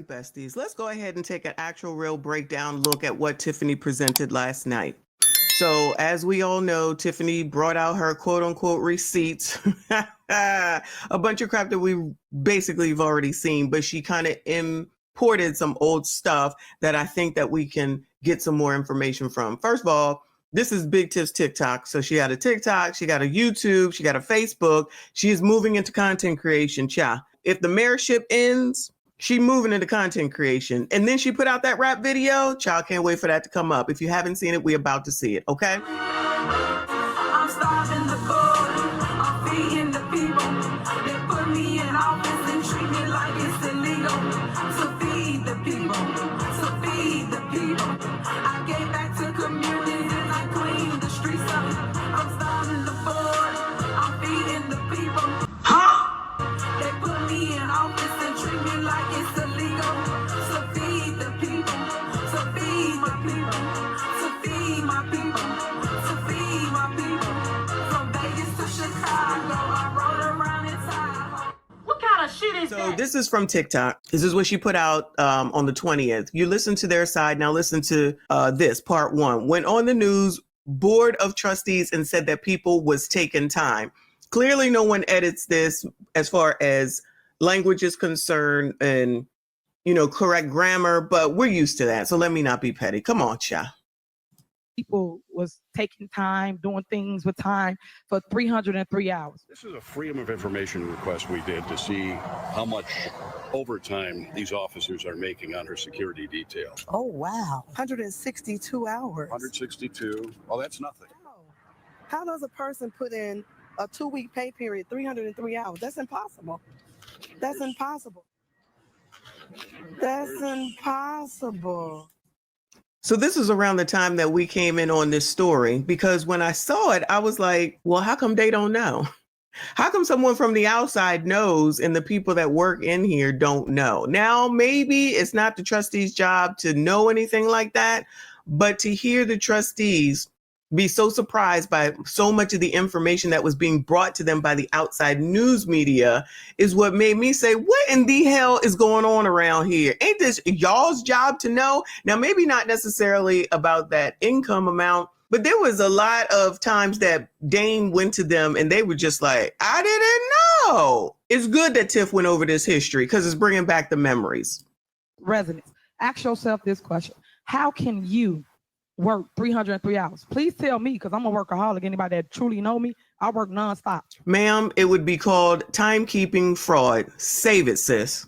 right, besties, let's go ahead and take an actual real breakdown look at what Tiffany presented last night. So as we all know, Tiffany brought out her quote unquote receipts, a bunch of crap that we basically have already seen, but she kind of imported some old stuff that I think that we can get some more information from. First of all, this is Big Tiff's TikTok. So she had a TikTok, she got a YouTube, she got a Facebook. She is moving into content creation, If the mayorship ends, she moving into content creation. And then she put out that rap video. Child, can't wait for that to come up. If you haven't seen it, we're about to see it, okay? I'm starving the poor. I'm feeding the people. They put me in office and treat me like it's illegal. To feed the people. To feed the people. I gave back to communities and I cleaned the streets up. I'm starving the poor. I'm feeding the people. They put me in office and treat me like it's illegal. To feed the people. To feed my people. To feed my people. To feed my people. From Vegas to Chicago, I rode around in Tahoe. What kind of shit is So that? this is from TikTok. This is what she put out on the 20th. You listen to their side. Now listen to this, part one. Went on the news, board of trustees, and said that people was taking time. Clearly no one edits this as far as language is concerned and, correct grammar, but we're used to that. So let me not be petty. Come on, Cha. People was taking time, doing things with time for 303 hours. This is a freedom of information request we did to see how much overtime these officers are making on her security detail. Oh, wow. 162 hours. 162. Oh, that's nothing. How does a person put in a 2-week pay period, 303 hours? That's impossible. That's impossible. That's impossible. So this is around the time that we came in on this story, because when I saw it, I was like, well, how come they don't know? How come someone from the outside knows and the people that work in here don't know? Now, maybe it's not the trustees' job to know anything like that, but to hear the trustees be so surprised by so much of the information that was being brought to them by the outside news media is what made me say, what in the hell is going on around here? Ain't this y'all's job to know? Now, maybe not necessarily about that income amount, but there was a lot of times that Dane went to them and they were just like, I didn't know. It's good that Tiff went over this history because it's bringing back the memories. Residents, ask yourself this question. How can you work 303 hours? Please tell me, because I'm a workaholic. Anybody that truly know me, I work nonstop. Ma'am, it would be called timekeeping fraud. Save it, sis.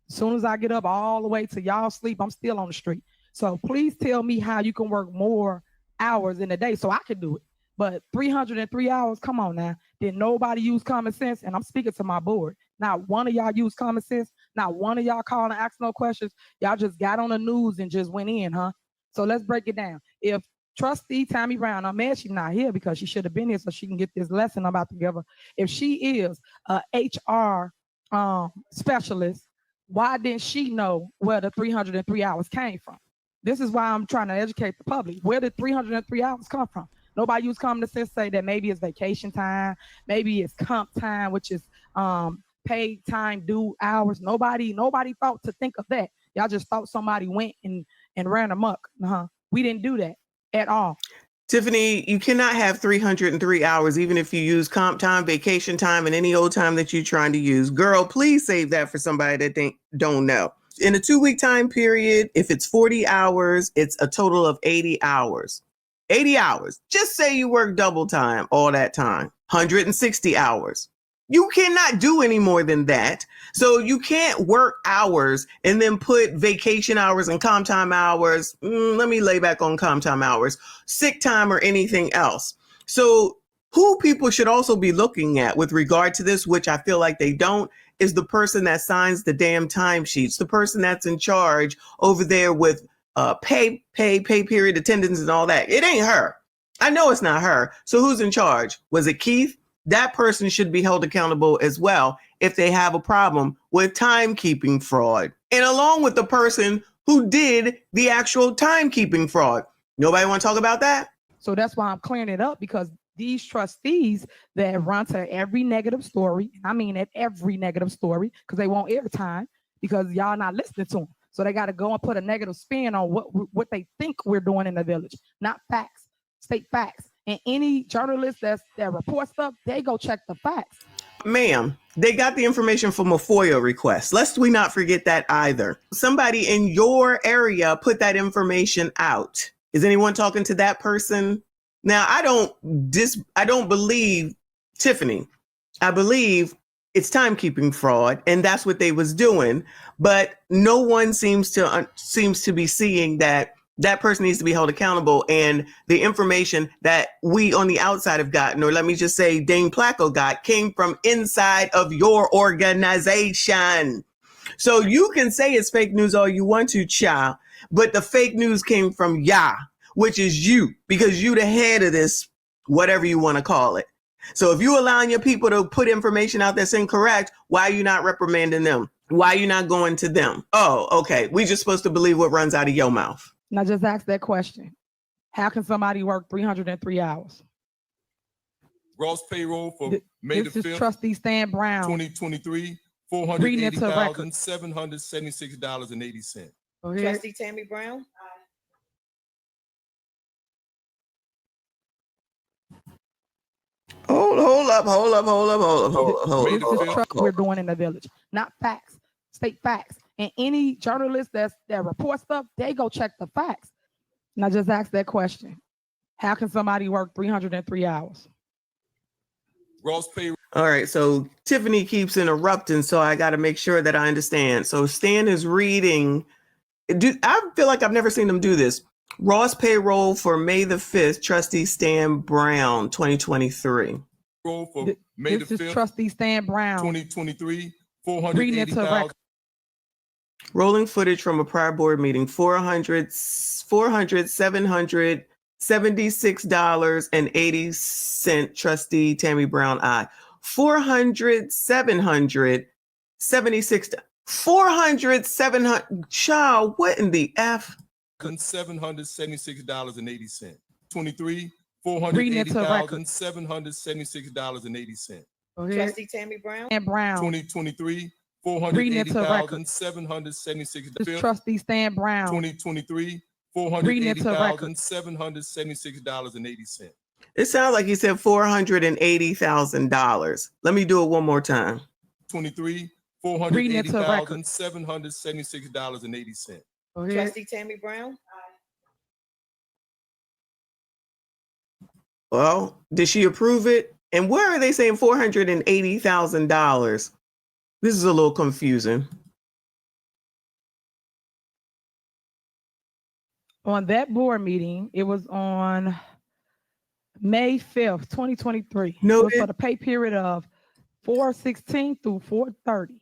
As soon as I get up all the way to y'all sleep, I'm still on the street. So please tell me how you can work more hours in a day so I can do it. But 303 hours, come on now. Did nobody use common sense? And I'm speaking to my board. Not one of y'all used common sense. Not one of y'all called and asked no questions. Y'all just got on the news and just went in, huh? So let's break it down. If Trustee Tammy Brown, I'm mad she's not here because she should have been here so she can get this lesson I'm about to give her. If she is a HR specialist, why didn't she know where the 303 hours came from? This is why I'm trying to educate the public. Where did 303 hours come from? Nobody used common sense say that maybe it's vacation time, maybe it's comp time, which is paid time due hours. Nobody thought to think of that. Y'all just thought somebody went and ran amok. We didn't do that at all. Tiffany, you cannot have 303 hours, even if you use comp time, vacation time, and any old time that you're trying to use. Girl, please save that for somebody that don't know. In a 2-week time period, if it's 40 hours, it's a total of 80 hours. 80 hours. Just say you work double time all that time. 160 hours. You cannot do any more than that. So you can't work hours and then put vacation hours and comp time hours. Let me lay back on comp time hours, sick time or anything else. So who people should also be looking at with regard to this, which I feel like they don't, is the person that signs the damn timesheets, the person that's in charge over there with pay period, attendance and all that. It ain't her. I know it's not her. So who's in charge? Was it Keith? That person should be held accountable as well if they have a problem with timekeeping fraud. And along with the person who did the actual timekeeping fraud. Nobody want to talk about that? So that's why I'm clearing it up, because these trustees that run to every negative story, I mean at every negative story, because they want airtime, because y'all not listening to them. So they got to go and put a negative spin on what they think we're doing in the village, not facts, state facts. And any journalist that reports stuff, they go check the facts. Ma'am, they got the information from a FOIA request. Lest we not forget that either. Somebody in your area put that information out. Is anyone talking to that person? Now, I don't believe Tiffany. I believe it's timekeeping fraud, and that's what they was doing. But no one seems to be seeing that person needs to be held accountable, and the information that we on the outside have gotten, or let me just say Dane Placco got, came from inside of your organization. So you can say it's fake news all you want to, child, but the fake news came from Yah, which is you, because you the head of this, whatever you want to call it. So if you allowing your people to put information out that's incorrect, why are you not reprimanding them? Why are you not going to them? Oh, okay. We just supposed to believe what runs out of your mouth. Now just ask that question. How can somebody work 303 hours? Gross payroll for May the 5th, This is Trustee Stan Brown. 2023, Reading into the record. $480,776.80. Go ahead. Trustee Tammy Brown. Hold up. This is trust we're doing in the village, not facts, state facts. And any journalist that reports stuff, they go check the facts. Now just ask that question. How can somebody work 303 hours? Gross payroll. All right, so Tiffany keeps interrupting, so I got to make sure that I understand. So Stan is reading. I feel like I've never seen him do this. Ross payroll for May the 5th, Trustee Stan Brown, 2023. For May the This 5th, is Trustee Stan Brown. 2023, Reading into the record. Rolling footage from a prior board meeting, $776.80, Trustee Tammy Brown, aye. $400, child, what in the F? $776.80. 23, Reading into the record. $480,776.80. Go ahead. Trustee Tammy Brown. Stan Brown. 2023, Reading into the record. This $480,776. is Trustee Stan Brown. 2023, Reading into the record. $480,776.80. It sounds like he said $480,000. Let me do it one more time. 23, Reading into the record. $480,776.80. Go ahead. Trustee Tammy Brown. Well, did she approve it? And where are they saying $480,000? This is a little confusing. On that board meeting, it was on May 5th, 2023. It was for the pay period of 4/16 through 4/30.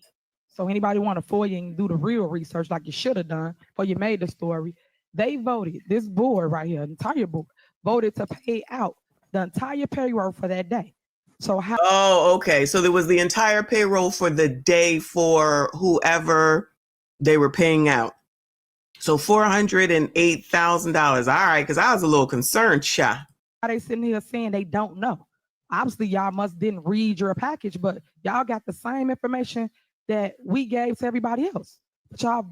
So anybody want to FOIA and do the real research like you should have done before you made the story, they voted, this board right here, the entire board, voted to pay out the entire payroll for that day. So how? Oh, okay. So there was the entire payroll for the day for whoever they were paying out. So $408,000. All right, because I was a little concerned, Cha. Are they sitting here saying they don't know? Obviously, y'all didn't read your package, but y'all got the same information that we gave to everybody else. But y'all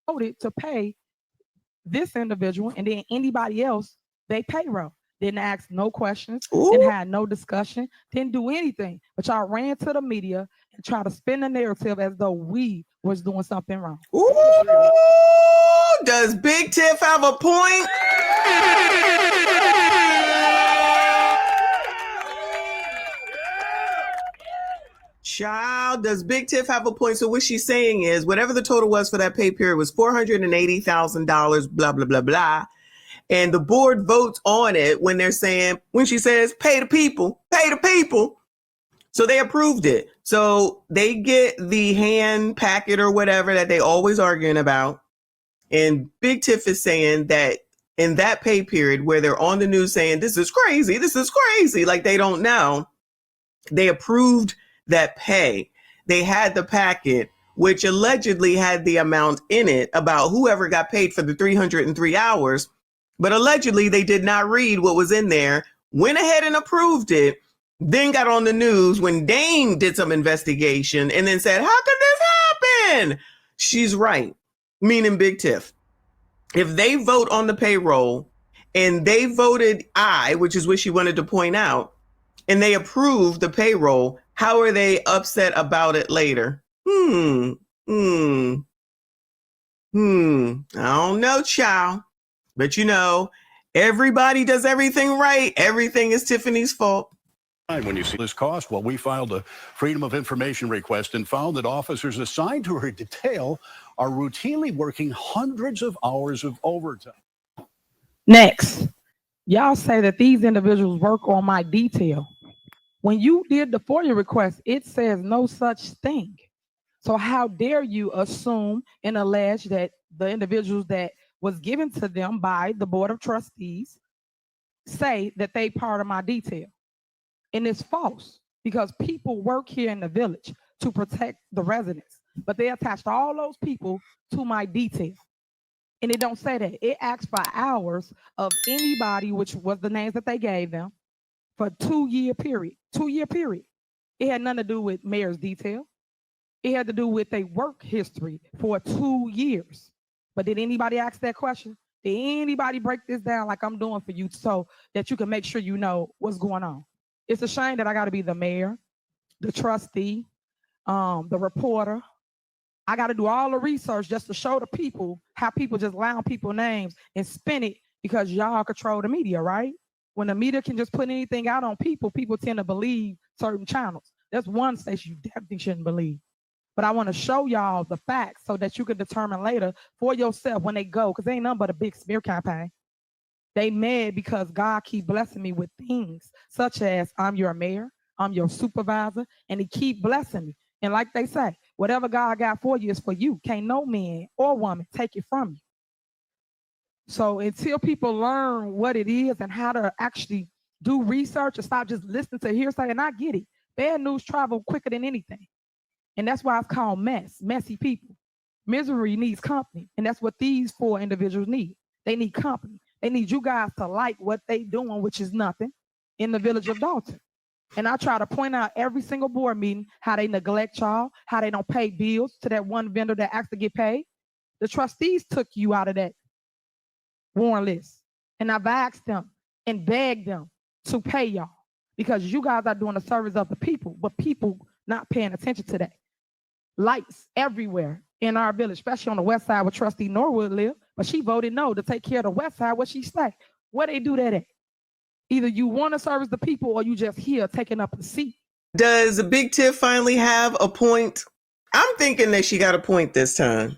voted to pay this individual and then anybody else they payroll. Didn't ask no questions, didn't have no discussion, didn't do anything. But y'all ran to the media and tried to spin the narrative as though we was doing something wrong. Ooh, does Big Tiff have a point? Child, does Big Tiff have a point? So what she's saying is whatever the total was for that pay period was $480,000, blah, blah, blah, blah. And the board votes on it when she says, pay the people. So they approved it. So they get the hand packet or whatever that they always arguing about. And Big Tiff is saying that in that pay period where they're on the news saying, this is crazy, like they don't know, they approved that pay. They had the packet, which allegedly had the amount in it about whoever got paid for the 303 hours. But allegedly, they did not read what was in there, went ahead and approved it, then got on the news when Dane did some investigation and then said, how could this happen? she's right, meaning Big Tiff. If they vote on the payroll and they voted aye, which is what she wanted to point out, and they approved the payroll, how are they upset about it later? I don't know, child. But you know, everybody does everything right. Everything is Tiffany's fault. When you see this cost, well, we filed a Freedom of Information request and found that officers assigned to her detail are routinely working hundreds of hours of overtime. Next, y'all say that these individuals work on my detail. When you did the FOIA request, it says no such thing. So how dare you assume and allege that the individuals that was given to them by the Board of Trustees say that they part of my detail? And it's false, because people work here in the village to protect the residents, but they attached all those people to my detail. And it don't say that. It asks for hours of anybody, which was the names that they gave them, for a 2-year period. 2-year period. It had nothing to do with mayor's detail. It had to do with their work history for 2 years. But did anybody ask that question? Did anybody break this down like I'm doing for you so that you can make sure you know what's going on? It's a shame that I got to be the mayor, the trustee, the reporter. I got to do all the research just to show the people how people just lie on people's names and spin it because y'all control the media, right? When the media can just put anything out on people, people tend to believe certain channels. That's one station you definitely shouldn't believe. But I want to show y'all the facts so that you can determine later for yourself when they go, because they ain't nothing but a big smear campaign. They mad because God keep blessing me with things such as I'm your mayor, I'm your supervisor, and he keep blessing me. And like they say, whatever God got for you is for you. Can't no man or woman take it from you. So until people learn what it is and how to actually do research and stop just listening to hearsay, and I get it, bad news travel quicker than anything. And that's why it's called messy people. Misery needs company. And that's what these 4 individuals need. They need company. They need you guys to like what they doing, which is nothing, in the village of Dalton. And I try to point out every single board meeting how they neglect y'all, how they don't pay bills to that one vendor that asked to get paid. The trustees took you out of that warrant list. And I've asked them and begged them to pay y'all because you guys are doing the service of the people, but people not paying attention to that. Lights everywhere in our village, especially on the west side where Trustee Norwood live, but she voted no to take care of the west side where she stay. Where they do that at? Either you want to service the people or you just here taking up a seat. Does Big Tiff finally have a point? I'm thinking that she got a point this time.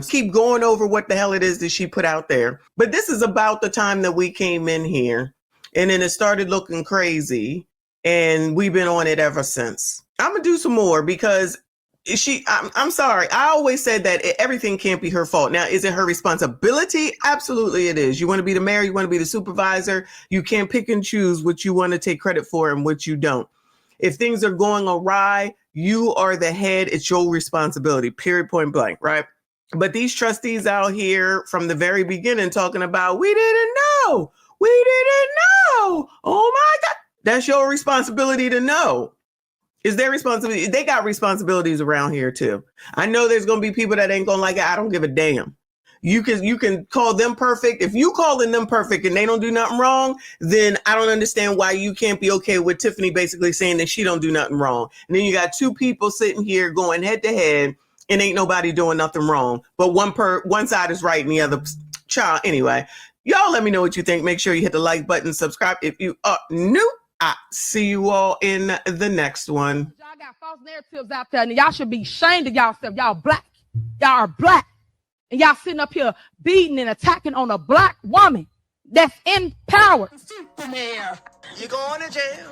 Keep going over what the hell it is that she put out there. But this is about the time that we came in here and then it started looking crazy and we've been on it ever since. I'm going to do some more because I'm sorry. I always said that everything can't be her fault. Now, is it her responsibility? Absolutely it is. You want to be the mayor, you want to be the supervisor. You can't pick and choose what you want to take credit for and what you don't. If things are going awry, you are the head. It's your responsibility, period, point blank, right? But these trustees out here from the very beginning talking about, we didn't know. Oh my God. That's your responsibility to know. Is their responsibility. They got responsibilities around here too. I know there's going to be people that ain't going to like it. I don't give a damn. You can call them perfect. If you calling them perfect and they don't do nothing wrong, then I don't understand why you can't be okay with Tiffany basically saying that she don't do nothing wrong. And then you got 2 people sitting here going head to head and ain't nobody doing nothing wrong. But one side is right and the other child. Anyway, y'all let me know what you think. Make sure you hit the like button, subscribe if you are new. I see you all in the next one. Y'all got false narratives out there, and y'all should be ashamed of y'allself. Y'all black. Y'all are black. And y'all sitting up here beating and attacking on a black woman that's in power. You're going to jail.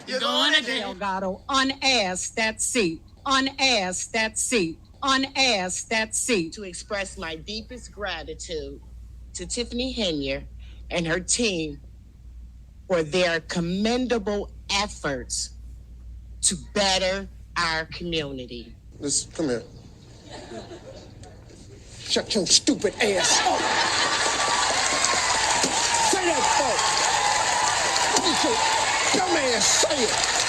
You're going to jail. Delgado, unasked that seat. Unasked that seat. Unasked that seat. To express my deepest gratitude to Tiffany Henier and her team for their commendable efforts to better our community. Listen, come here. Shut your stupid ass up. Say that, folks. Don't your dumb ass say it.